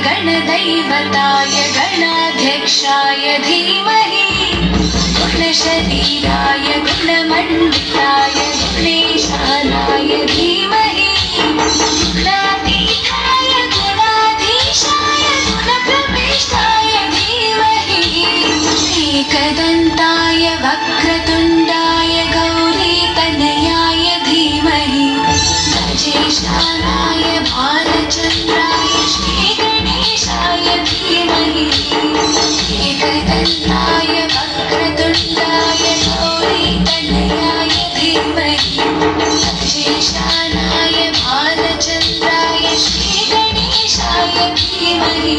गणदैवताय गणाध्यक्षाय धीमहि गुणशरीराय गुणमण्डिताय गुणेशानाय धीमहि गुणातीताय गुणाधीशाय गुणप्रविष्टाय धीमहि एकदन्ताय वक्रतुण्डाय गौरीतनयाय धीमहि गजेशानाय भालचन्द्राय श्रीगणेशाय धीमहि एकदन्ताय वक्रतुण्डाय गौरीतनयाय धीमहि गजेशानाय भालचन्द्राय श्रीगणेशाय धीमहि